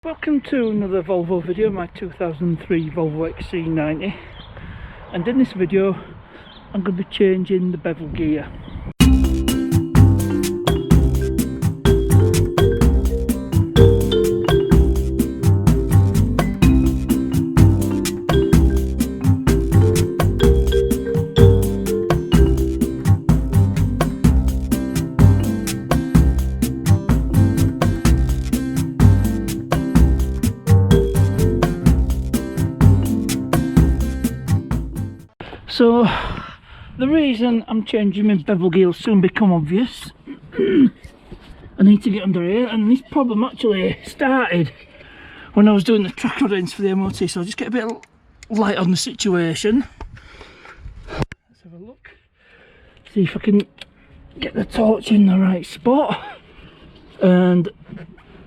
Welcome to another Volvo video, my 2003 Volvo XC90, and in this video I'm going to be changing the bevel gear. So the reason I'm changing my bevel gear will soon become obvious. I need to get under here, and this problem actually started when I was doing the track runs for the MOT, so I'll just get a bit of light on the situation. Let's have a look, see if I can get the torch in the right spot. And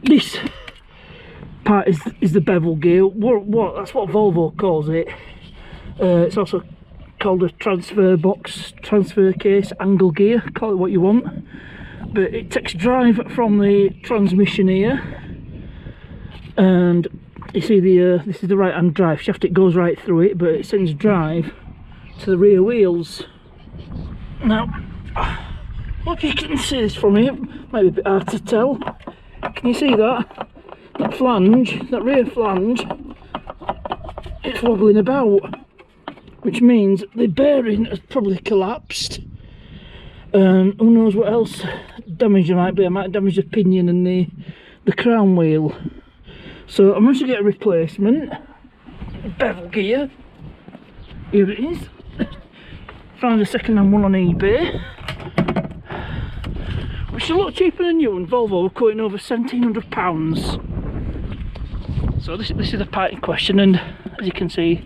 this part is the bevel gear. That's what Volvo calls it. It's also called a transfer box, transfer case, angle gear, call it what you want, but it takes drive from the transmission here, and you see this is the right hand drive shaft. It goes right through it, but it sends drive to the rear wheels. Now hope you can see this from here, might be a bit hard to tell. Can you see that flange, that rear flange, it's wobbling about, which means the bearing has probably collapsed, and who knows what else damage there might be. I might damage the pinion and the crown wheel. So I'm going to get a replacement bevel gear. Here it is. Found a second-hand one on eBay, which is a lot cheaper than new, and Volvo were quoting over £1,700. So this is the part in question, and as you can see,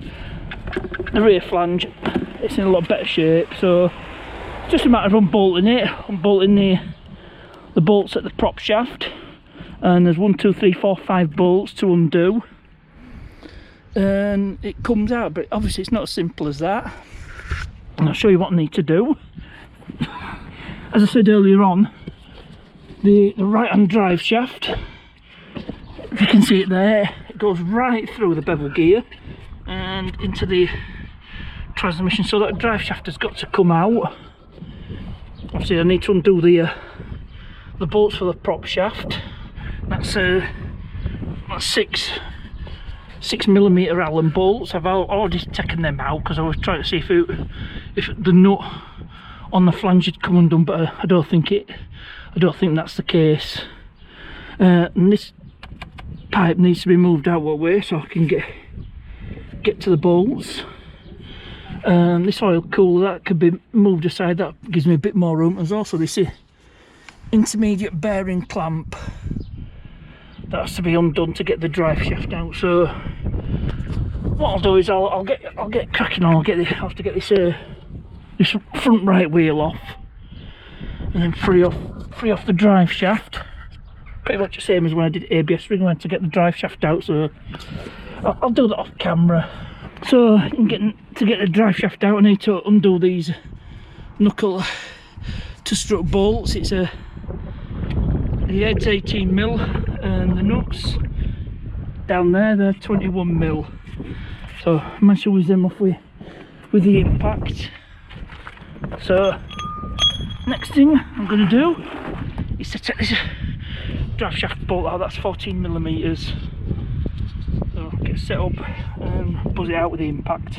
the rear flange, it's in a lot better shape, so it's just a matter of unbolting the bolts at the prop shaft, and there's 1, 2, 3, 4, 5 bolts to undo, and it comes out. But obviously it's not as simple as that, and I'll show you what I need to do. As I said earlier on, the right hand drive shaft, if you can see it there, it goes right through the bevel gear and into the transmission, so that drive shaft has got to come out. Obviously I need to undo the bolts for the prop shaft. That's 6mm Allen bolts. I've already taken them out because I was trying to see if the nut on the flange had come undone, but I don't think that's the case. And this pipe needs to be moved out that way so I can get to the bolts. This oil cooler, that could be moved aside, that gives me a bit more room. There's also this intermediate bearing clamp that has to be undone to get the drive shaft out. So what I'll do is I'll get cracking on. I'll have to get this front right wheel off, and then free off the drive shaft. Pretty much the same as when I did ABS ring, I had to get the drive shaft out, so I'll do that off camera. So to get the drive shaft out, I need to undo these knuckle to strut bolts. The head's 18mm and the nuts down there, they're 21mm. So I managed to whiz them off with the impact. So next thing I'm going to do is to take this drive shaft bolt out. That's 14mm. So get set up and buzz it out with the impact.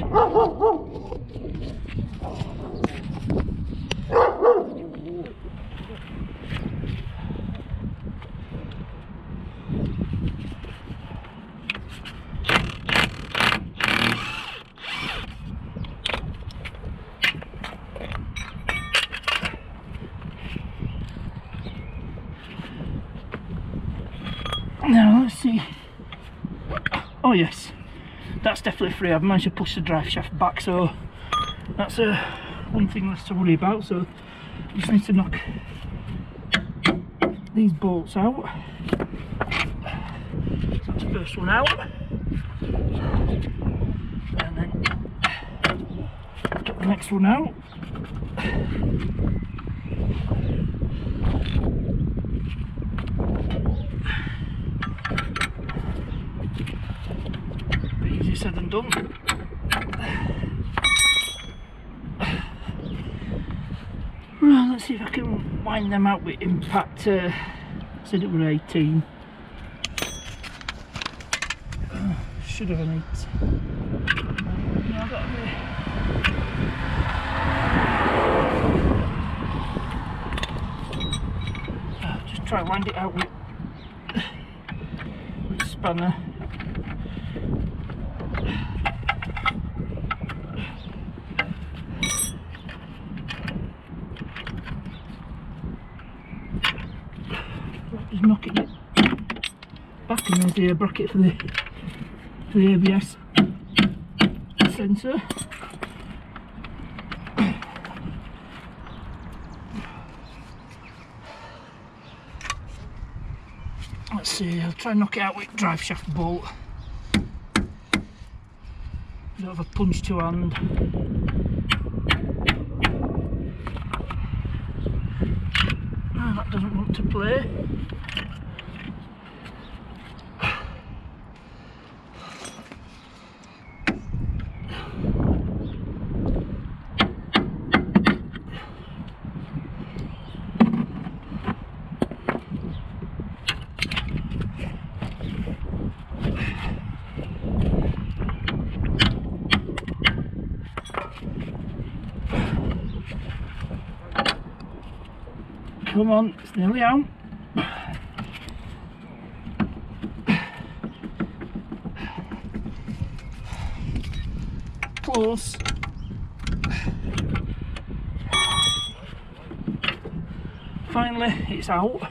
Now let's see. Oh yes, that's definitely free. I've managed to push the drive shaft back, so that's one thing less to worry about. So I just need to knock these bolts out. So that's the first one out, and then get the next one out. said and done. Right, let's see if I can wind them out with impact. I said it were 18. Should have an 8. No, I've got a just try and wind it out with a spanner. Just knocking it back, and there's the air bracket for the ABS sensor. Let's see, I'll try and knock it out with drive shaft bolt. Don't have a punch to hand. Oh, that doesn't want to play. Come on, it's nearly out. Close. Finally, it's out.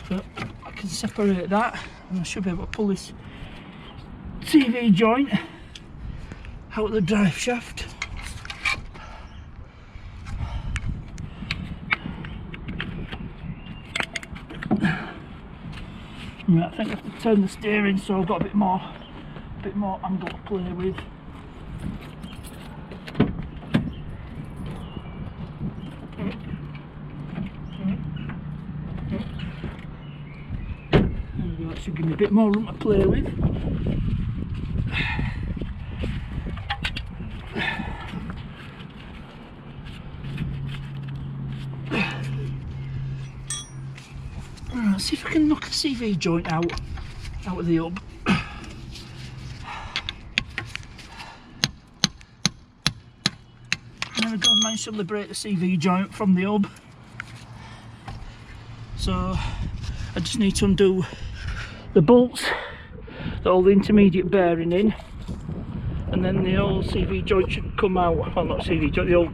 So I can separate that, and I should be able to pull this TV joint out of the drive shaft. Right, I think I have to turn the steering so I've got a bit more angle to play with. There we go, that should give me a bit more room to play with. Let's see if I can knock the CV joint out of the hub. There we go, I've managed to liberate the CV joint from the hub. So I just need to undo the bolts that hold the intermediate bearing in, and then the old CV joint should come out. Well, not CV joint, the old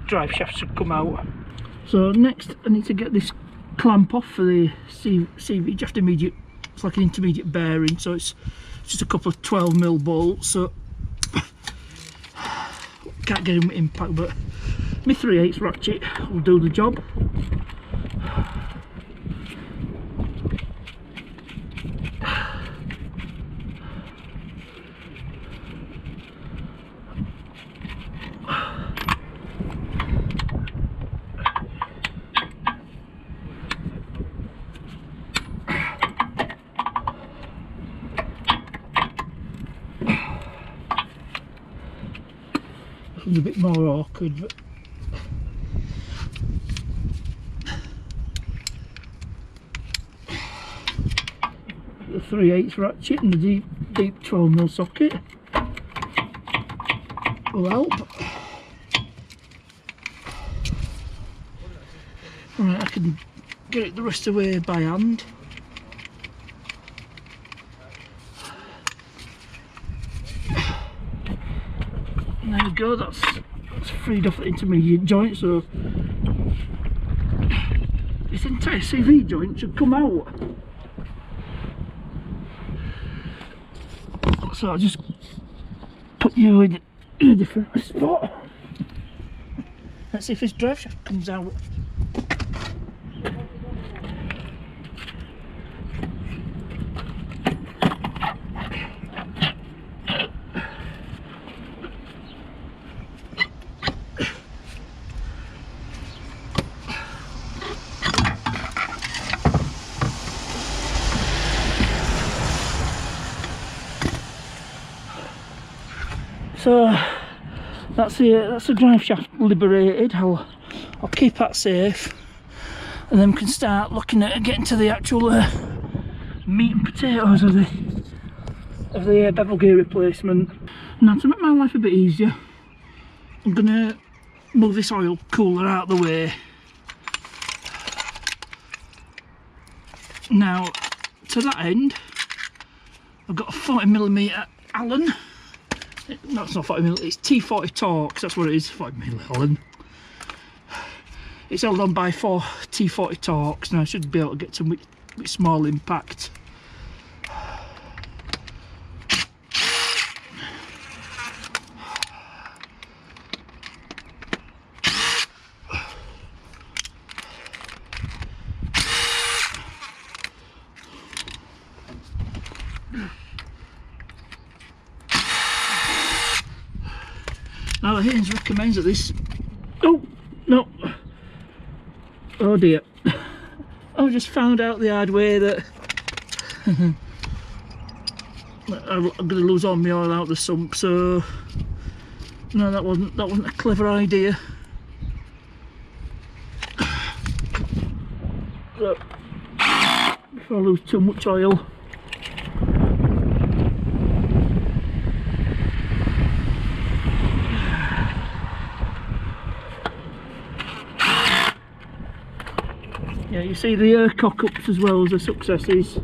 drive shaft should come out. So next I need to get this clamp off for the CV, just immediate. It's like an intermediate bearing, so it's just a couple of 12mm bolts. So can't get in with impact, but my 3/8 ratchet will do the job. It's a bit more awkward, but the 3/8 ratchet and the deep 12mm socket will help. Right, I can get it the rest of the way by hand. And there we go, that's freed off the intermediate joint, so this entire CV joint should come out. So I'll just put you in a different spot. Let's see if this drive shaft comes out. So that's the drive shaft liberated. I'll keep that safe, and then we can start looking at getting to the actual meat and potatoes of the bevel gear replacement. Now, to make my life a bit easier, I'm gonna move this oil cooler out of the way. Now, to that end, I've got a 40mm Allen. No, it's not 40mm, it's T40 Torx, that's what it is, 40mm Allen. It's held on by 4 T40 Torx. Now I should be able to get some with small impact. Now the Haynes recommends that this... Oh, no. Oh dear. I just found out the hard way that I'm going to lose all my oil out the sump, so no, that wasn't a clever idea. So, before I lose too much oil. Yeah, you see the cock-ups as well as the successes.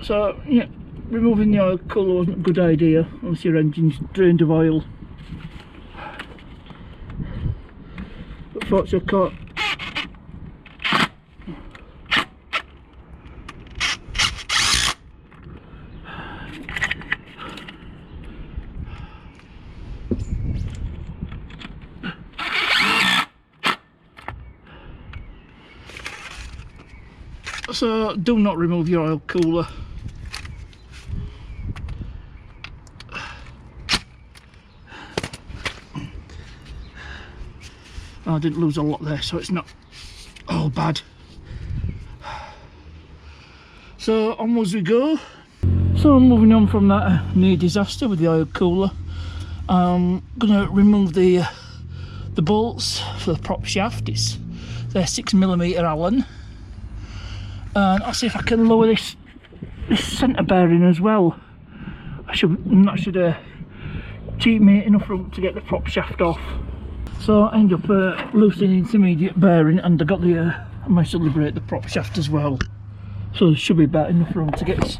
So, yeah, removing the oil cooler wasn't a good idea unless your engine's drained of oil. But fortunately I caught. So do not remove your oil cooler. I didn't lose a lot there, so it's not all bad. So onwards we go. So moving on from that near disaster with the oil cooler, I'm gonna remove the bolts for the prop shaft. They're 6mm Allen. And I'll see if I can lower this centre bearing as well. That should cheat me enough room to get the prop shaft off. So I end up loosening the intermediate bearing, and I got I managed to liberate the prop shaft as well. So there should be about enough room to get this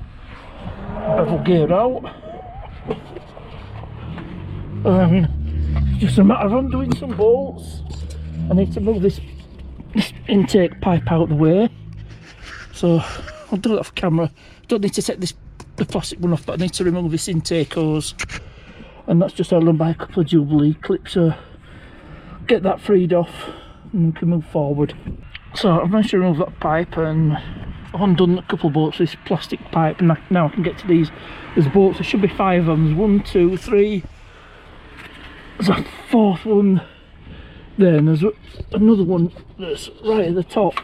bevel gear out. It's just a matter of undoing some bolts. I need to move this intake pipe out of the way. So I'll do it off camera. Don't need to take the plastic one off, but I need to remove this intake hose, and that's just held on by a couple of Jubilee clips. So get that freed off and we can move forward. So I've managed to remove that pipe, and I've undone a couple of bolts with this plastic pipe, and now I can get to these. There's bolts, there should be 5 of them. There's 1, 2, 3. There's a 4th one there, and there's another one that's right at the top.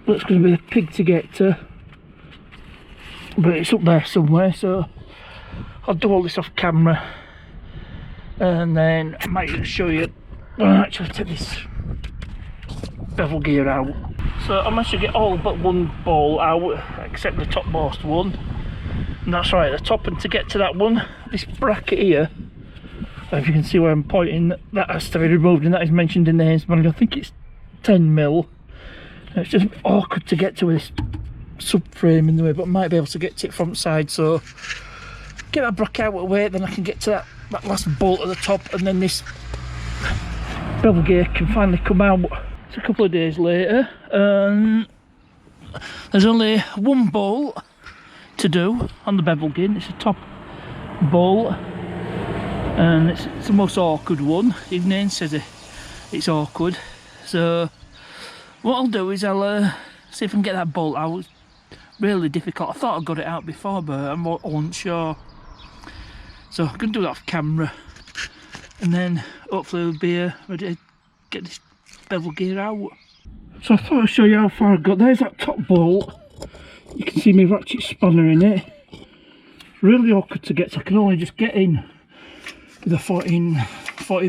That's going to be a pig to get to, but it's up there somewhere, so I'll do all this off camera, and then I might just show you when I actually take this bevel gear out. So I managed to get all but one ball out except the topmost one, and that's right at the top. And to get to that one, this bracket here, if you can see where I'm pointing, that has to be removed, and that is mentioned in the Haynes manual. I think it's 10mm. It's just awkward to get to with this subframe in the way, but I might be able to get to it front side. So get that bracket out of the way, then I can get to that last bolt at the top, and then this bevel gear can finally come out. It's a couple of days later, and there's only one bolt to do on the bevel gear. It's a top bolt, and it's the most awkward one. Even Ian says it's awkward. So what I'll do is I'll see if I can get that bolt out. It's really difficult. I thought I got it out before, but I wasn't sure. So I'm going to do that off camera, and then hopefully we'll be ready to get this bevel gear out. So I thought I'd show you how far I got. There's that top bolt. You can see my ratchet spanner in it. really awkward to get to. I can only just get in with a 14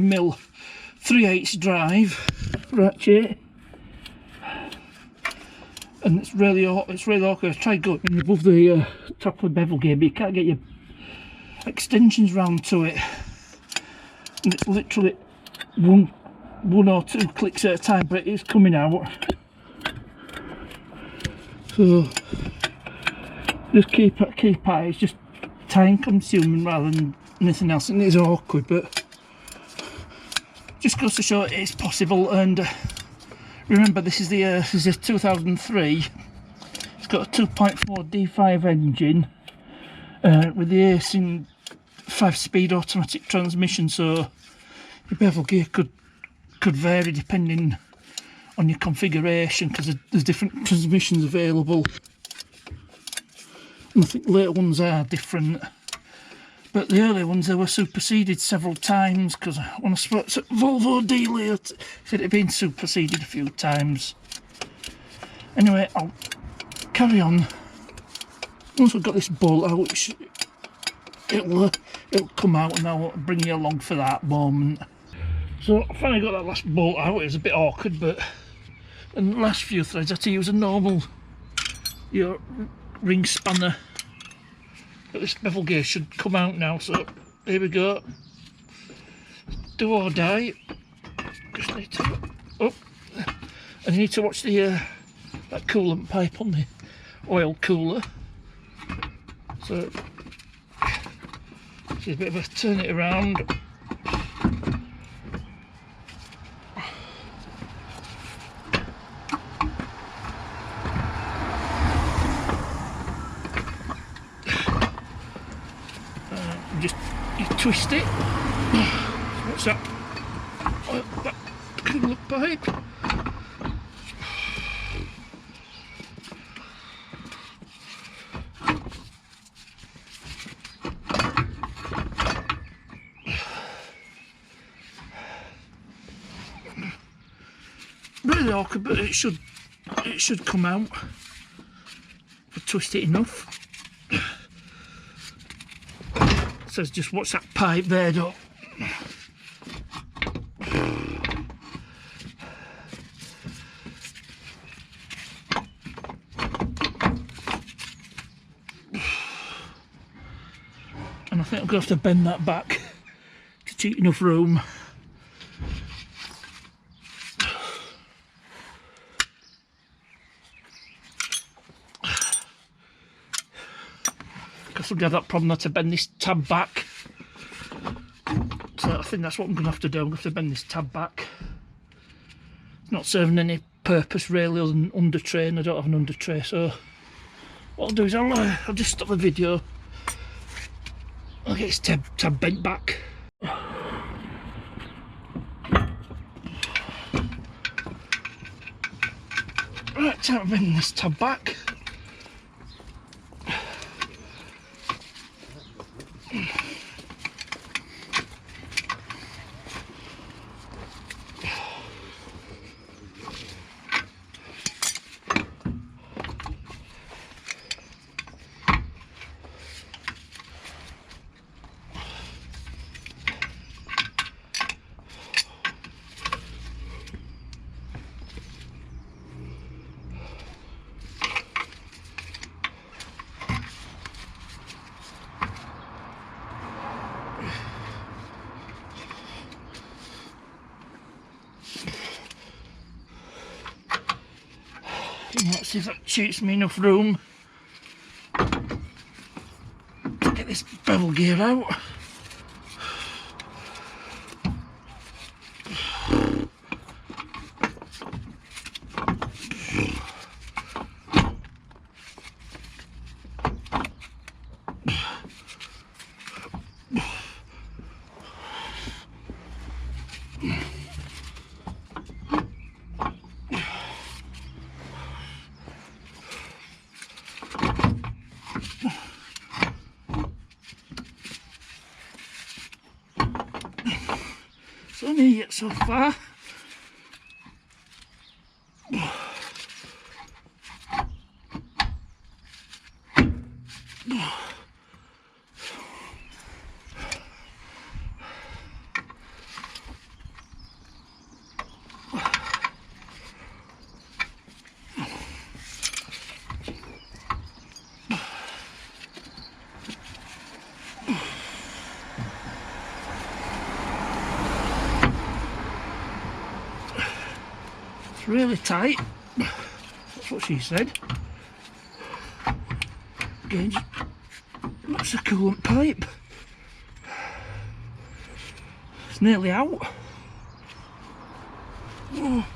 mil 3/8 drive ratchet, and it's really awkward. I tried going above the top of the bevel gear, but you can't get your extensions round to it, and it's literally one or two clicks at a time, but it is coming out. So just keep at it. It's just time consuming rather than anything else, and it is awkward, but just goes to show it is possible. And remember, this is a 2003. It's got a 2.4 D5 engine with the Acing 5-speed automatic transmission, so your bevel gear could vary depending on your configuration, because there's different transmissions available, and I think later ones are different. But the early ones, they were superseded several times, because when I spoke to Volvo dealer, it said it had been superseded a few times. Anyway, I'll carry on. Once we've got this bolt out, it'll come out, and I'll bring you along for that moment. So I finally got that last bolt out. It was a bit awkward, but in the last few threads I had to use a normal ring spanner. But this bevel gear should come out now, so here we go. Do or die. Just need to and you need to watch the that coolant pipe on the oil cooler. So it's a bit of a turn it around. You twist it. What's that? Oh, that coolant pipe. Really awkward, but it should come out if I twist it enough. Says just watch that pipe there, though. And I think I'm going to have to bend that back to keep enough room. Because we've got that problem, I had to bend this tab back. So I think that's what I'm going to have to do. I'm going to have to bend this tab back. It's not serving any purpose really other than under tray, and I don't have an under tray, so what I'll do is I'll just stop the video. I'll get this tab bent back. Right, time to bend this tab back. Let's see if that shoots me enough room to get this bevel gear out. So near yet so far. really tight. That's what she said. Gauge, that's the coolant pipe. It's nearly out. Oh.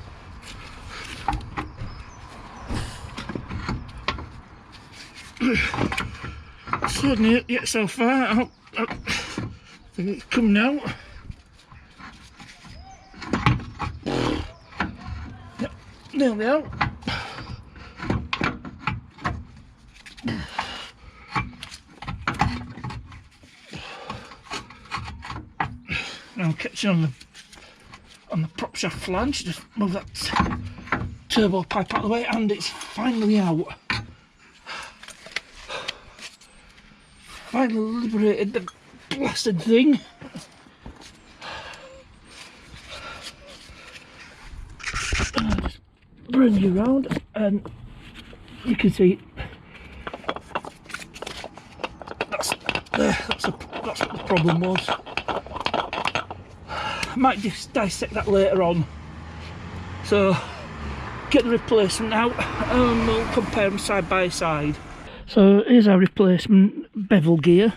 So near yet so far. I think it's coming out. Yep, nearly out. Now I'm catching on the prop shaft flange. Just move that turbo pipe out of the way, and it's finally out. Finally liberated the blasted thing. And I'll just bring you round, and you can see that's what the problem was. I might just dissect that later on. So get the replacement out and we'll compare them side by side. So here's our replacement bevel gear,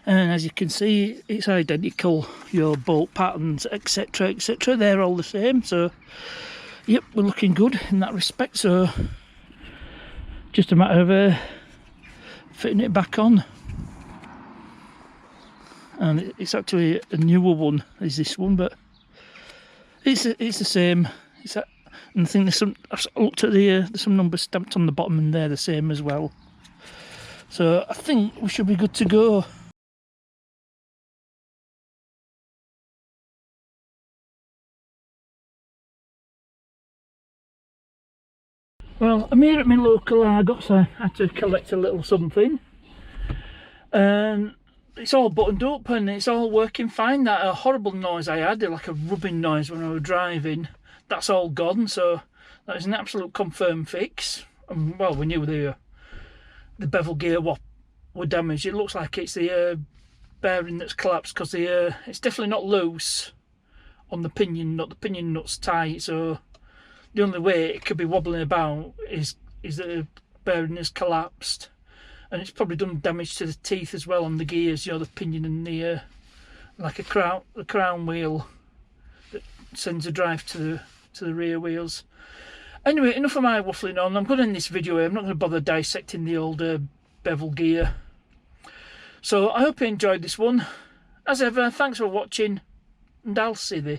and as you can see it's identical, your bolt patterns etc etc, they're all the same, so yep, we're looking good in that respect. So just a matter of fitting it back on, and it's actually a newer one is this one, but it's the same. And I think there's some, I've looked at there's some numbers stamped on the bottom and they're the same as well. So I think we should be good to go. Well, I'm here at my local Argos. I had to collect a little something. And it's all buttoned up and it's all working fine. That horrible noise I had, like a rubbing noise when I was driving, that's all gone. So that is an absolute confirmed fix. And, well, we knew the bevel gear were damaged. It looks like it's the bearing that's collapsed, because it's definitely not loose on the pinion nut. The pinion nut's tight, so the only way it could be wobbling about is that the bearing has collapsed, and it's probably done damage to the teeth as well on the gears. You know, the pinion and the like the crown wheel that sends a drive to the rear wheels. Anyway, enough of my waffling on. I'm going to end this video here. I'm not going to bother dissecting the old bevel gear. So I hope you enjoyed this one. As ever, thanks for watching, and I'll see you